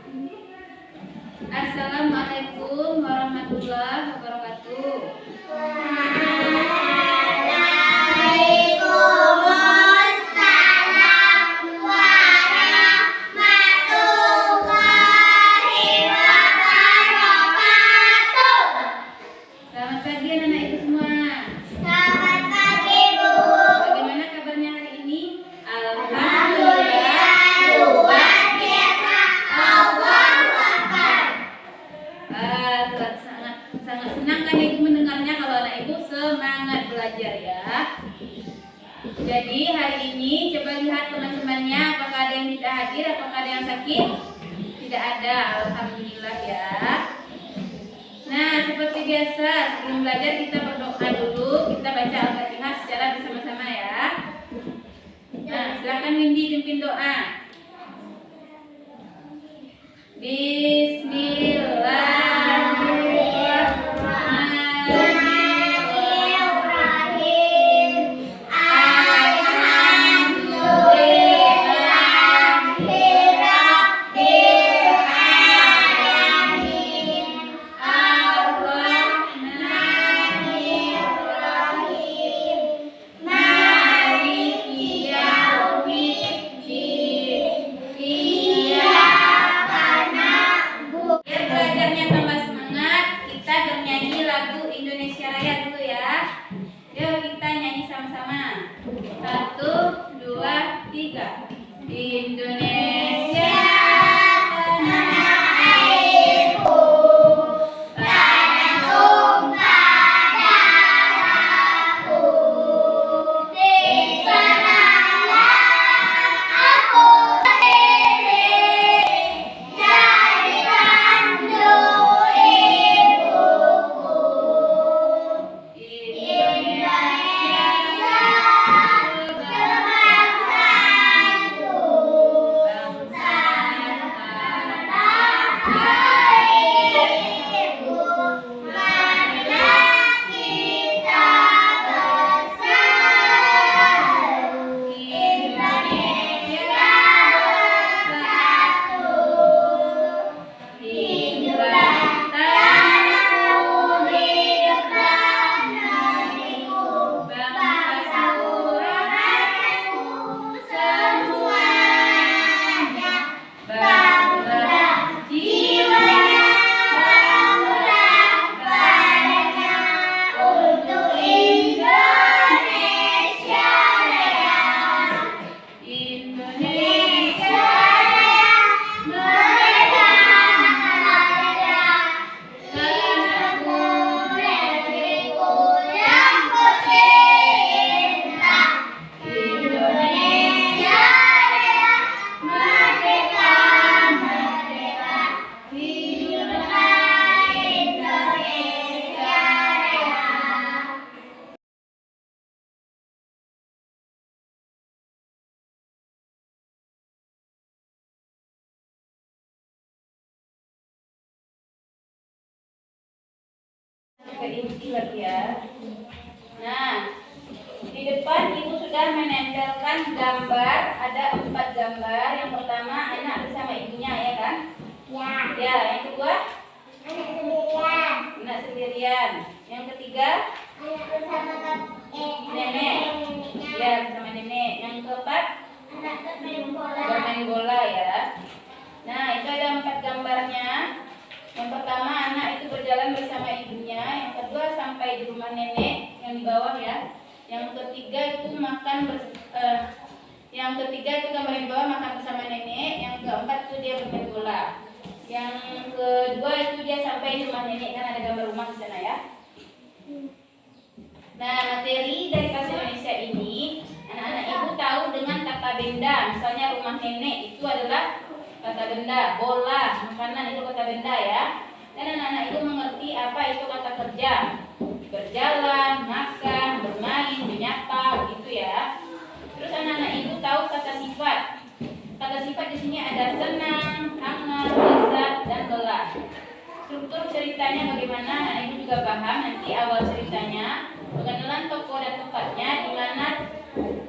Assalamualaikum warahmatullahi wabarakatuh. Selamat pagi anak-anak ibu semua. Selamat pagi, Bu. Bagaimana kabarnya hari ini? Alhamdulillah, luar biasa. Allahu Akbar. Sangat senang kan ibu mendengarnya kalau anak ibu semangat belajar ya. Jadi hari ini coba lihat teman-temannya, apakah ada yang tidak hadir, apakah ada yang sakit? Tidak ada, alhamdulillah ya. Nah, seperti biasa sebelum belajar kita berdoa dulu, kita baca Al-Fatihah secara bersama-sama ya. Nah, silakan Windy pimpin doa. Indonesia Raya dulu ya. Yuk kita nyanyi sama-sama. 1, 2, 3. Indonesia tanah airku, tanah tumpah darahku, di sanalah aku berdiri, jadikan dulu ibuku. Inti lagi ya. Nah, di depan ibu sudah menempelkan gambar. Ada 4 gambar. Yang pertama anak bersama ibunya ya kan? Ya. Ya. Yang kedua Anak sendirian. anak sendirian. Yang ketiga Anak bersama nenek. Ya, bersama nenek. Yang keempat anak bermain bola. bermain bola ya. Nah, itu ada 4 gambarnya. Yang pertama anak itu berjalan bersama ibunya, yang kedua sampai di rumah nenek yang di bawah ya. Yang ketiga itu gambar yang di bawah makan bersama nenek. Yang keempat itu dia bermain bola. Yang kedua itu dia sampai di rumah nenek, kan ada gambar rumah di sana ya. Nah, materi dari Bahasa Indonesia ini anak-anak ibu tahu dengan kata benda. Misalnya rumah nenek itu adalah kata benda, bola, makanan itu kata benda ya. Dan anak-anak itu mengerti apa itu kata kerja, berjalan, makan, bermain, menyapa, begitu ya. Terus anak-anak ibu tahu kata sifat. Kata sifat di sini ada senang, hangat, lezat, dan lelah. Struktur ceritanya bagaimana anak ibu juga paham. Nanti awal ceritanya pengenalan tokoh dan tempatnya, di mana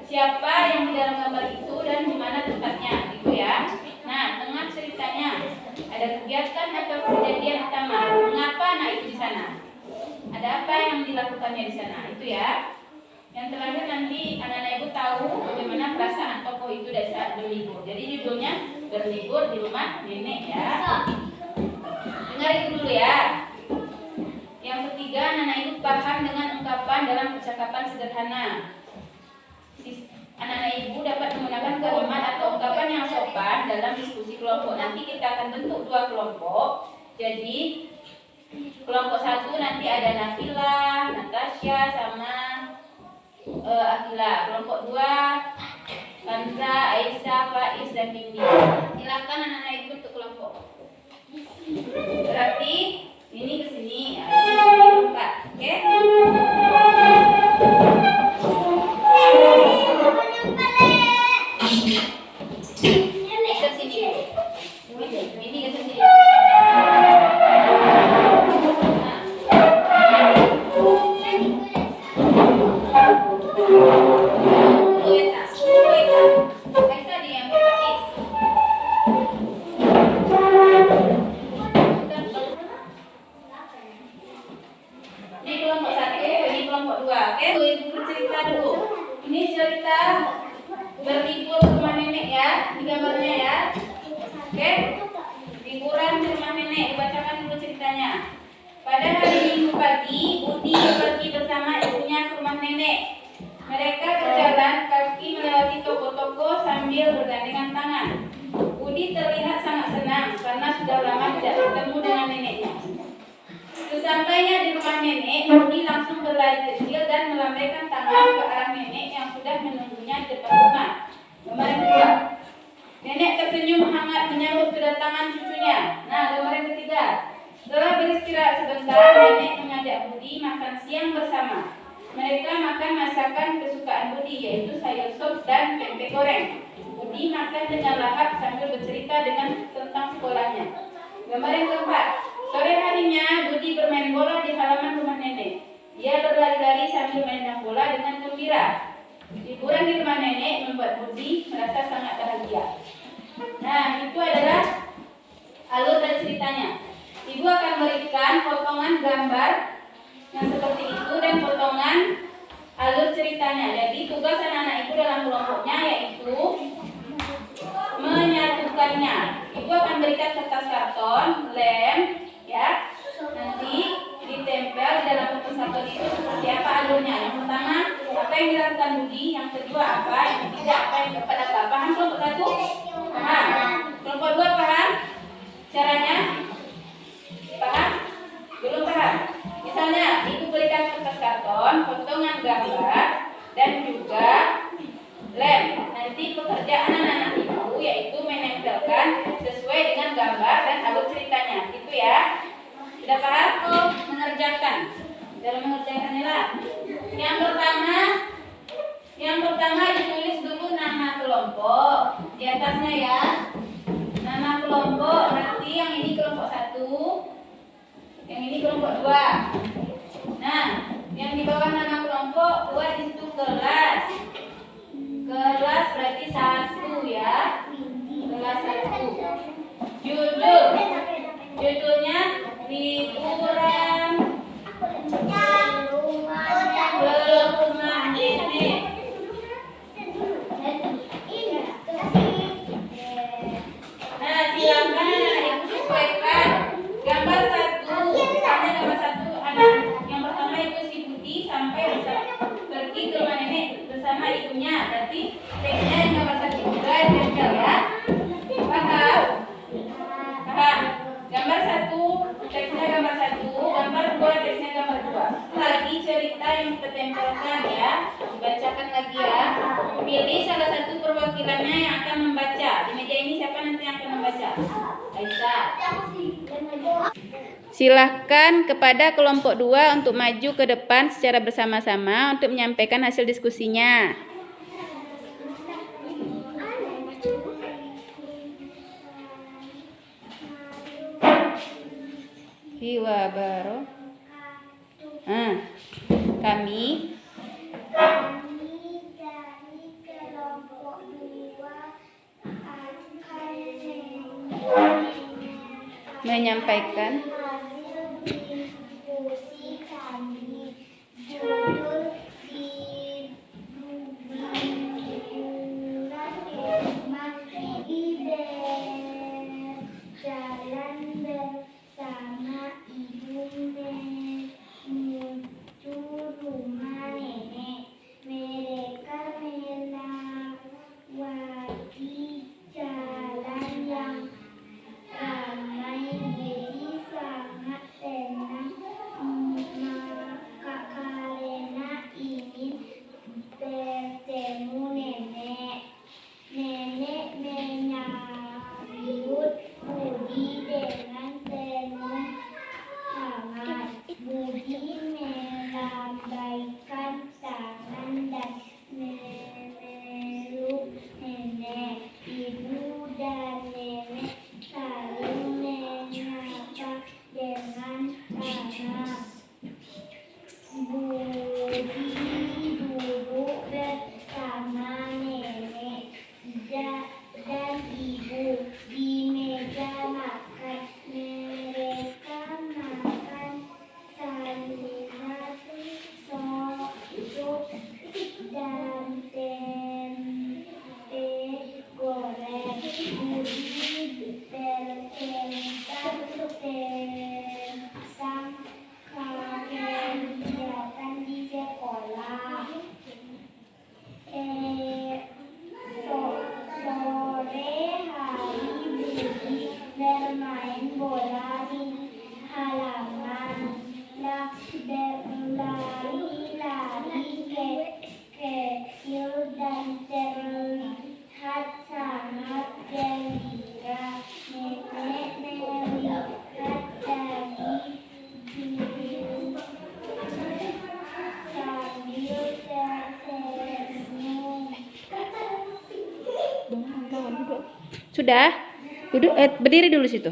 siapa yang di dalam gambar itu dan di mana tempatnya, gitu ya. Nah, tengah ceritanya kegiatan atau kejadian utama. Mengapa anak itu di sana? Ada apa yang dilakukannya di sana? Itu ya. Yang terakhir nanti anak-anak ibu tahu bagaimana perasaan tokoh itu dari saat berlibur. Jadi judulnya berlibur di rumah nenek ya. Dengar itu dulu ya. Yang ketiga, anak-anak ibu paham dengan ungkapan dalam percakapan sederhana. Anak-anak ibu dapat menggunakan kalimat atau ungkapan yang sopan dalam diskusi kelompok. Nanti kita akan bentuk 2 kelompok. Jadi kelompok 1 nanti ada Nafila, Natasha, sama Akila. Kelompok 2 Kanza, Aisyah, Faiz, dan Bindi. Silakan anak-anak ibu bentuk kelompok. Berarti ini ke sini, ya, ini 4. Oke? Ke sini. Ini ke sini. Ini kelompok 1, ini kelompok 2. Oke, ibu bercerita dulu. Ini cerita berlibur ke rumah nenek ya. Ini gambarnya ya. Oke, liburan di rumah nenek. Dibacakan dulu ceritanya. Pada hari Minggu pagi, Budi pergi bersama ibunya ke rumah nenek. Mereka berjalan kaki melewati toko-toko sambil bergandengan tangan. Budi terlihat sangat senang karena sudah lama tidak bertemu dengan neneknya. Sesampainya di rumah nenek, Budi langsung berlari kecil dan melambaikan tangan ke arah nenek yang sudah menunggunya di depan rumah. Gambar kedua. Nenek tersenyum hangat menyambut kedatangan cucunya. Nah, gambar ketiga. Setelah beristirahat sebentar, nenek mengajak Budi makan siang bersama. Mereka makan masakan kesukaan Budi, yaitu sayur sop dan tempe goreng. Budi makan dengan lahap sambil bercerita tentang sekolahnya. Gambar yang keempat. Sore harinya, Budi bermain bola di halaman rumah nenek. Dia berlari-lari sambil main bola dengan gembira. Liburan di rumah nenek membuat Budi merasa sangat bahagia. Nah, itu adalah alur dan ceritanya. Ibu akan berikan potongan gambar yang seperti itu dan potongan alur ceritanya. Jadi tugas anak-anak ibu dalam kelompoknya yaitu menyatukannya. Ibu akan berikan kertas karton, lem, ya. Nanti ditempel di dalam kertas karton itu seperti apa alurnya. Yang pertama, apa yang dilakukan Budi. Yang kedua, apa. Yang ketiga, apa yang dapat apa. Paham kelompok 1? Paham. Kelompok 2 paham caranya? Paham? Belum paham? Misalnya, ibu berikan kertas karton, potongan gambar, dan juga lem. Nanti pekerjaan anak-anak ibu yaitu menempelkan sesuai dengan gambar dan alur ceritanya. Gitu ya. Sudah paham? Mengerjakan. Dalam mengerjakannya lah. Yang pertama ditulis dulu nama kelompok. Di atasnya ya. Nama kelompok, nanti yang ini kelompok 1. Yang ini kelompok 2. Nah, yang di bawah nama kelompok 2 di situ kelas. Kelas berarti 1 ya. Kelas 1. Judulnya liburan ke rumah nenek. Nah, silakan ibu sesuaikan gambar 1. Misalnya gambar 1 anak yang pertama itu si Budi sampai pergi ke rumah nenek bersama ibunya. Berarti teksnya yang gambar 1 juga tempel ya. Paham? Paham. Gambar 1 teksnya gambar 1, gambar 2 teksnya gambar 2. Lagi cerita yang kita tempelkan ya. Dibacakan lagi ya. Pilih salah satu perwakilannya yang akan membaca. Di meja ini siapa nanti yang akan membaca? Aisyah. Silahkan kepada kelompok 2 untuk maju ke depan secara bersama-sama untuk menyampaikan hasil diskusinya. Hiwabaro. Kami dari kelompok 2 akan menyampaikan hasil diskusi kami. Judul liburan tema ide jalan bersama ibu menuju rumah nenek. Mereka melewati jalan yang ramai, jadi sangat tenang. Maka karena ingin bertemu nenek, nenek menyambut Budi dengan penuh hangat. Budi melambaikan tangan dan memeluk nenek. Ibu dan nenek saling menyapa dengan hangat. Budi duduk bersama nenek dan ibu di meja makan. Mereka makan sayuran, sup dan tempe goreng. Budi bercerita tentang kegiatan di sekolah. Sore hari Budi bermain bola di halaman. Berlari-lari kecil dan terlihat sangat gembira. Nenek melihat dari jauh sambil tersenyum. Sudah? Duduk, berdiri dulu situ.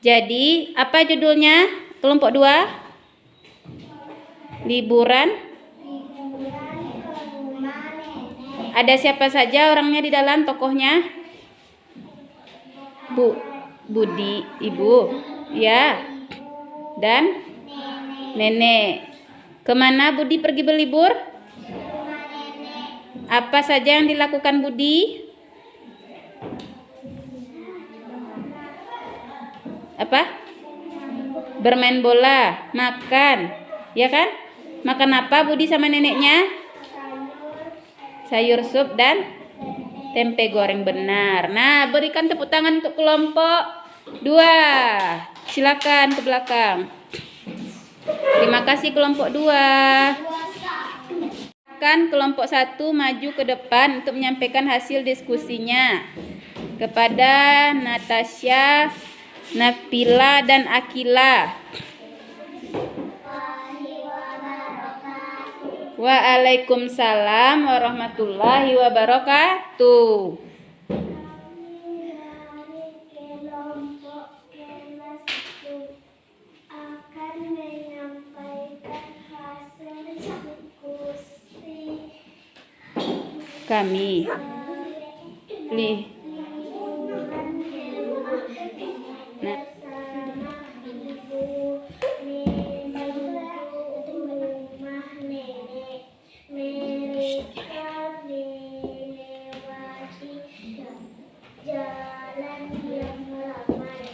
Jadi, apa judulnya? Kelompok 2? Liburan. Liburan ke rumah nenek. Ada siapa saja orangnya di dalam tokohnya? Budi, ibu. Ya. Dan nenek. Kemana Budi pergi berlibur? Rumah nenek. Apa saja yang dilakukan Budi? Apa? Bermain bola, makan. Ya kan? Makan apa Budi sama neneknya? Sayur sup dan tempe goreng, benar. Nah, berikan tepuk tangan untuk kelompok 2. Silakan ke belakang. Terima kasih kelompok 2. Kan kelompok 1 maju ke depan untuk menyampaikan hasil diskusinya kepada Natasha, Nabila dan Akila. Waalaikumsalam warahmatullahi wabarakatuh. Kelompok kelas 1 akan menyampaikan hasil diskusi Kami. Nah, bersama ibu menuju rumah nenek. Mereka melewati jalan yang ramai.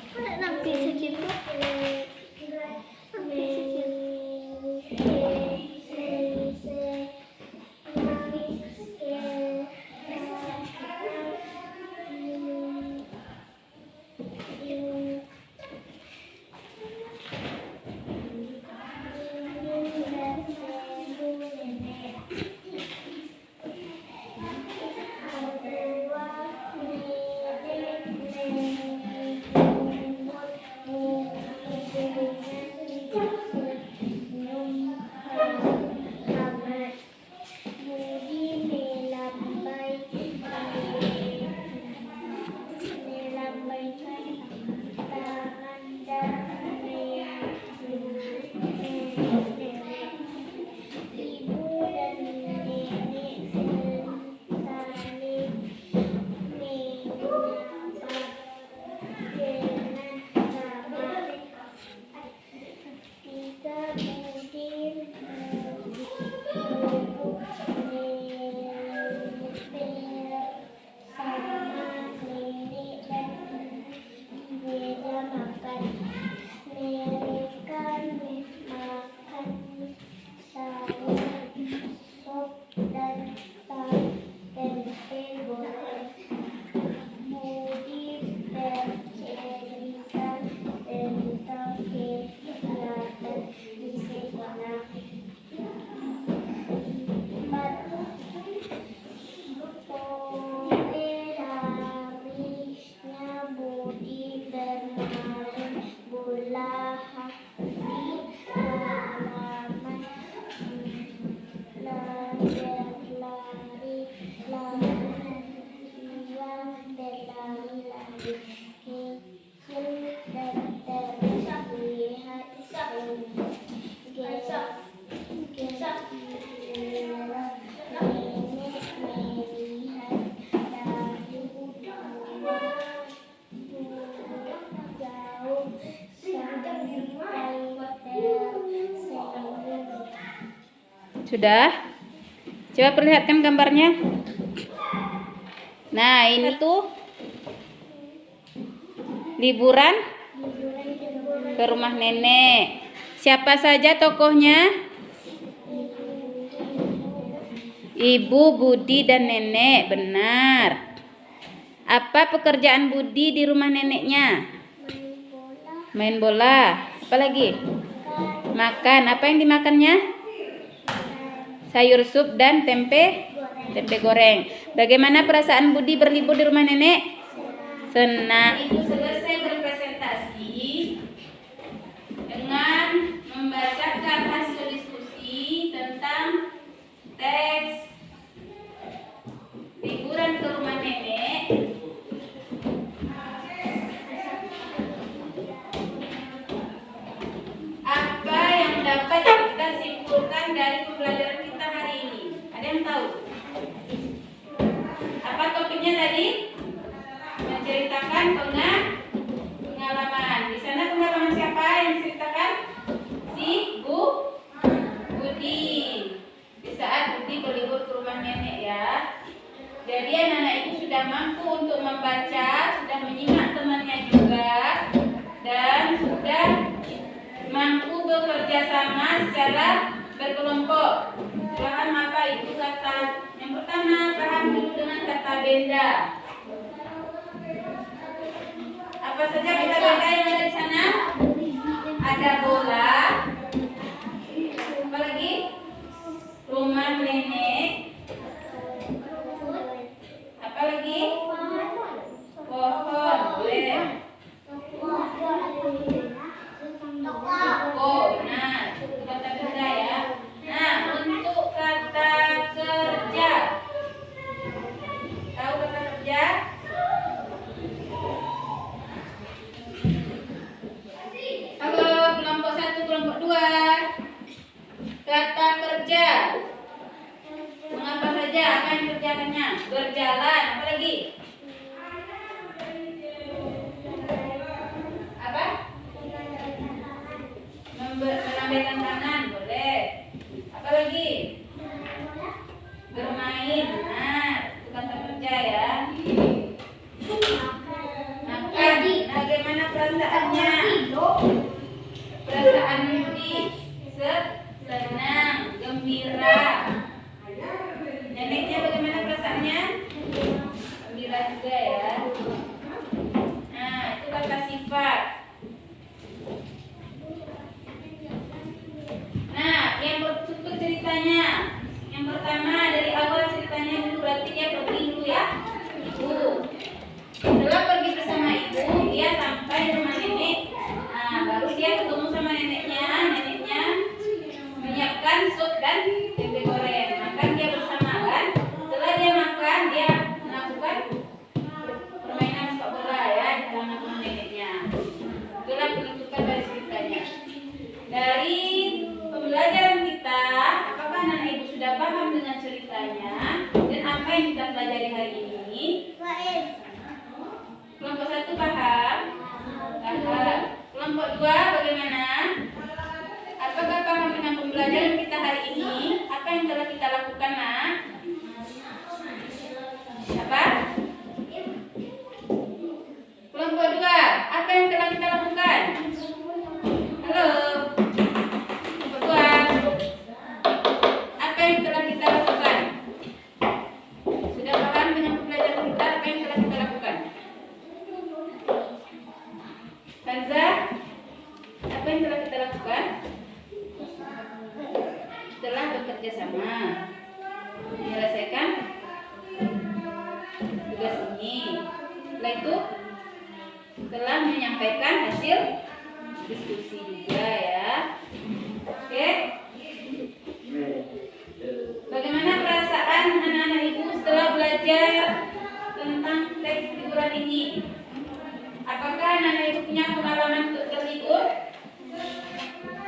Sudah? Coba perlihatkan gambarnya. Nah, ini tuh liburan ke rumah nenek. Siapa saja tokohnya? Ibu, Budi, dan nenek. Benar. Apa pekerjaan Budi di rumah neneknya? Main bola. Apa lagi? Makan. Apa yang dimakannya? Sayur sup dan tempe goreng. Bagaimana perasaan Budi berlibur di rumah nenek? Senang. Ibu selesai berpresentasi dengan membacakan hasil diskusi tentang teks liburan ke rumah nenek. Apa yang dapat kita simpulkan dari pembelajaran kita hari ini? Ada yang tahu? Apa topiknya tadi? Menceritakan pengalaman. Di sana pengalaman siapa yang diceritakan? Si Budi. Di saat Budi berlibur ke rumah nenek ya. Jadi anak-anak itu sudah mampu untuk membaca, sudah menyimak temannya juga, dan sudah mampu bekerja sama secara berkelompok. Paham apa itu kata? Yang pertama, paham dulu dengan kata benda. Apa saja kata benda yang ada di sana? Ada bola. Apa lagi? Rumah nenek. Apa lagi? Pohon. Boleh. Oh, nah, itu kata benda ya. Nah, untuk kata kerja. Tahu kata kerja? Halo, kelompok 1, kelompok 2. Kata kerja. Mengapa saja? Apa yang kerjakannya? Berjalan. Apa lagi? Apa? Melambaikan tangan. Boleh. Apa lagi? Bermain. Nah, itu kata kerja ya. Makan. Bagaimana perasaannya? Perasaan Budi senang, gembira. Neneknya bagaimana perasaannya? Gembira juga ya. Nah, itu kata sifat. Nah, yang bertutur ceritanya. Yang pertama dari awal ceritanya dulu, berarti dia pergi dulu ya. Ibu. Setelah pergi bersama ibu, dia sampai di rumah nenek. Nah, baru dia ketemu sama neneknya. Neneknya menyiapkan sup dan tempe goreng. Makan dia bersama kan. Setelah dia makan, dia melakukan permainan sepak bola ya di halaman rumah neneknya. Itulah penutupan dari ceritanya. Dari pembelajaran kita, apakah anak ibu sudah paham dengan ceritanya dan apa yang kita pelajari hari ini? Kelompok 1 paham? Paham. Kelompok 2 bagaimana? Apakah paham dengan pembelajaran kita hari ini? Apa yang telah kita lakukan, nak? Apa? Kelompok 2, apa yang telah kita lakukan? Halo. Kelompok 2. Apa yang telah kita lakukan? Sudah paham dengan pembelajaran kita? Apa yang telah kita lakukan? Kanza, apa yang telah kita lakukan? Telah bekerja sama menyelesaikan tugas ini. Setelah itu telah menyampaikan hasil diskusi juga ya. Oke. Bagaimana perasaan anak-anak ibu setelah belajar tentang teks liburan ini? Apakah anak-anak ibu punya pengalaman untuk berlibur?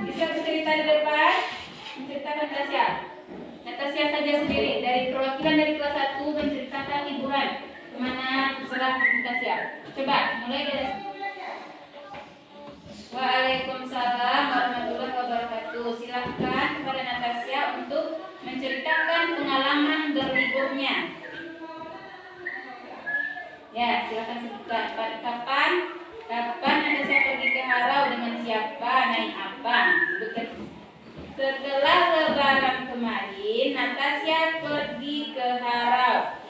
Bisa bercerita di depan? Menceritakan Natasha. Natasha saja sendiri dari perwakilan dari kelas 1 menceritakan liburan kemana setelah Natasha. Coba mulai dari. Waalaikumsalam warahmatullahi wabarakatuh. Silahkan kepada Natasha untuk menceritakan pengalaman berliburnya. Ya, silakan sebutkan. Kapan Natasha pergi ke Harau dengan siapa, naik apa? Sebutkan. Setelah Lebaran kemarin, Natasha pergi ke Harau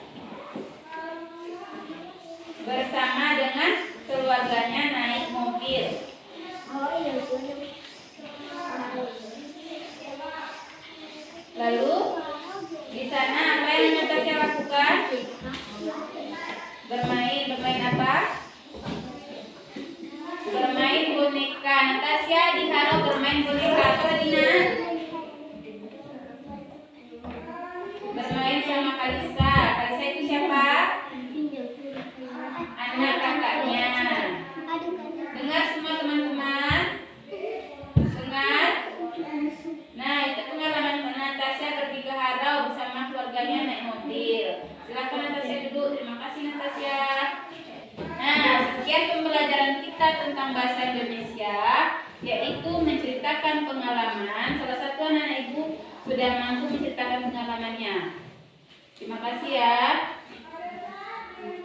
bersama dengan keluarganya naik mobil. Lalu di sana apa yang Natasha lakukan? Bermain apa? Bermain boneka. Natasha di Harau bermain boneka apa, Dina? Bermain sama Kalisa. Kalisa itu siapa? Anak kakaknya. Dengar semua teman-teman? Dengar? Nah, itu pengalaman Natasha pergi ke Harau bersama keluarganya naik mobil. Silakan Natasha duduk. Terima kasih Natasha. Nah, sekian pembelajaran kita tentang bahasa Indonesia, yaitu menceritakan pengalaman. Salah satu anak ibu sudah mampu menceritakan pengalamannya. Terima kasih ya.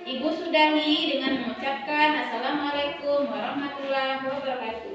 Ibu sudahi dengan mengucapkan Assalamualaikum warahmatullahi wabarakatuh.